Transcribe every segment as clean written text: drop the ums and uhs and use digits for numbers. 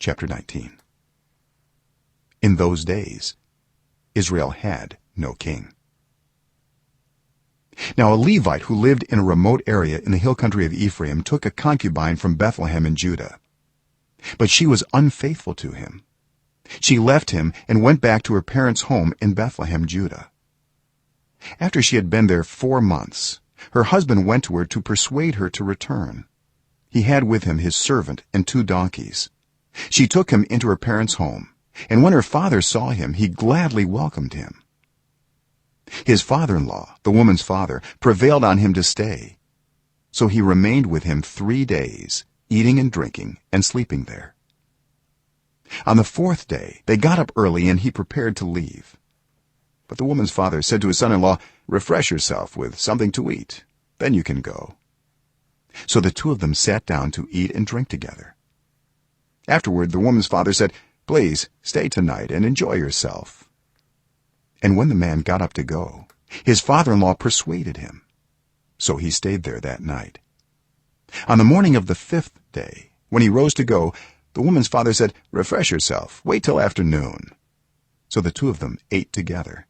chapter 19. In those days Israel had no king. Now a Levite who lived in a remote area in the hill country of Ephraim took a concubine from Bethlehem in Judah, but she was unfaithful to him. She left him and went back to her parents' home in Bethlehem, Judah. After she had been there 4 months, her husband went to her to persuade her to return. He had with him his servant and 2 donkeys. She took him into her parents' home, and when her father saw him, he gladly welcomed him. His father-in-law, the woman's father, prevailed on him to stay, so he remained with him 3 days, eating and drinking and sleeping there. On the 4th day they got up early, and he prepared to leave. But the woman's father said to his son-in-law, "Refresh yourself with something to eat, then you can go." So the 2 of them sat down to eat and drink together. Afterward the woman's father said, "Please stay tonight and enjoy yourself." And when the man got up to go, his father-in-law persuaded him, so he stayed there that night. On the morning of the 5th day, when he rose to go, the woman's father said, "Refresh yourself, wait till afternoon." So the 2 of them ate together.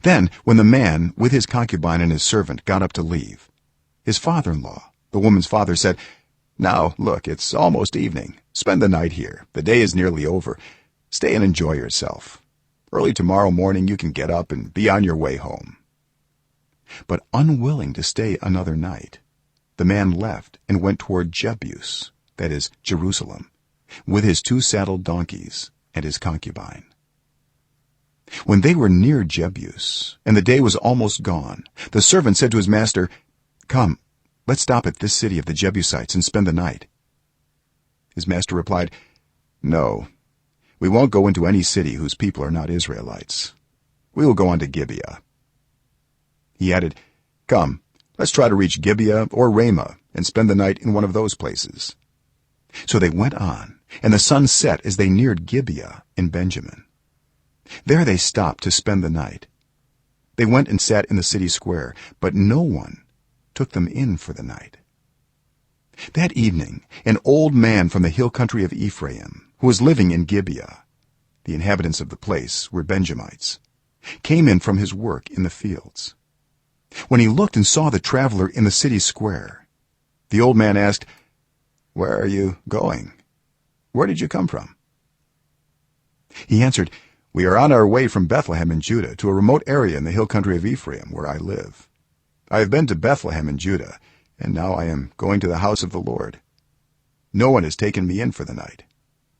Then when the man with his concubine and his servant got up to leave, his father-in-law, the woman's father, said, "Now look, it's almost evening. Spend the night here. The day is nearly over. Stay and enjoy yourself. Early tomorrow morning you can get up and be on your way home." But unwilling to stay another night, the man left and went toward Jebus, that is Jerusalem, with his 2 saddled donkeys and his concubine. When they were near Jebus and the day was almost gone, the servant said to his master, "Come, let's stop at this city of the Jebusites and spend the night." His master replied, "No, we won't go into any city whose people are not Israelites. We will go on to Gibeah." He added, "Come, let's try to reach Gibeah or Ramah and spend the night in one of those places." So they went on, and the sun set as they neared Gibeah in Benjamin. There they stopped to spend the night. They went and sat in the city square, but no one took them in for the night. That evening an old man from the hill country of Ephraim, who was living in Gibeah, the inhabitants of the place were Benjamites, came in from his work in the fields. When he looked and saw the traveler in the city square, the old man asked, "Where are you going? Where did you come from?" He answered, "We are on our way from Bethlehem in Judah to a remote area in the hill country of Ephraim, where I live. I have been to Bethlehem in Judah, and now I am going to the house of the Lord. No one has taken me in for the night.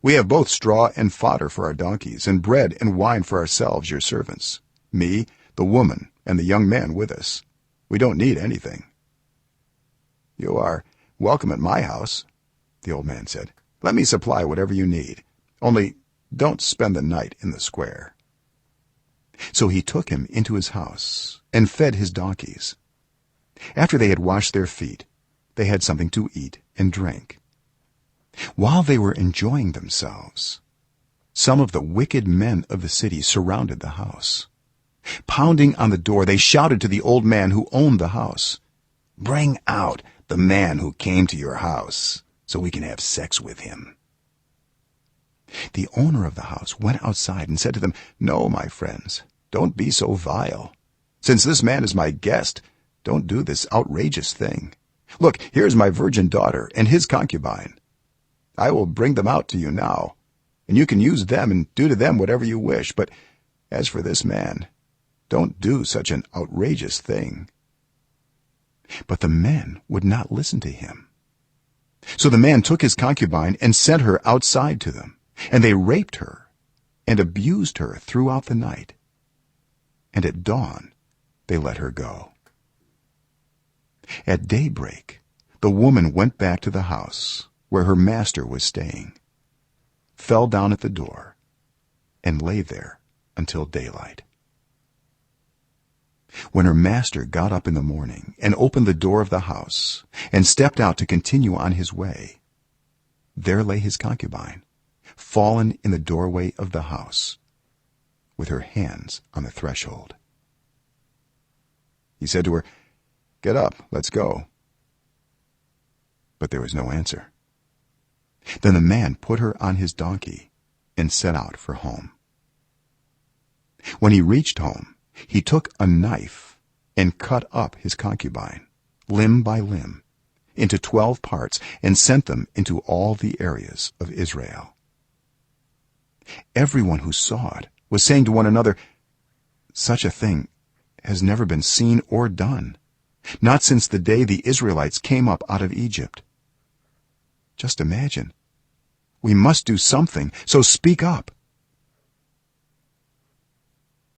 We have both straw and fodder for our donkeys, and bread and wine for ourselves, your servants, me, the woman, and the young man with us. We don't need anything." "You are welcome at my house," the old man said. "Let me supply whatever you need. Only don't spend the night in the square." So he took him into his house and fed his donkeys. After they had washed their feet, they had something to eat and drink. While they were enjoying themselves, some of the wicked men of the city surrounded the house. Pounding on the door, they shouted to the old man who owned the house, "Bring out the man who came to your house, so we can have sex with him." The owner of the house went outside and said to them, "No, my friends, don't be so vile. Since this man is my guest, don't do this outrageous thing. Look, here is my virgin daughter and his concubine. I will bring them out to you now, and you can use them and do to them whatever you wish. But as for this man, don't do such an outrageous thing." But the men would not listen to him. So the man took his concubine and sent her outside to them, and they raped her and abused her throughout the night. And at dawn they let her go. At daybreak the woman went back to the house where her master was staying, fell down at the door, and lay there until daylight. When her master got up in the morning and opened the door of the house and stepped out to continue on his way, there lay his concubine, fallen in the doorway of the house, with her hands on the threshold. He said to her, "Get up, let's go." But there was no answer. then the man put her on his donkey and set out for home. When he reached home, he took a knife and cut up his concubine limb by limb into 12 parts and sent them into all the areas of Israel. Everyone who saw it was saying to one another, "Such a thing has never been seen or done, not since the day the Israelites came up out of Egypt." Just imagine. "We must do something, so speak up.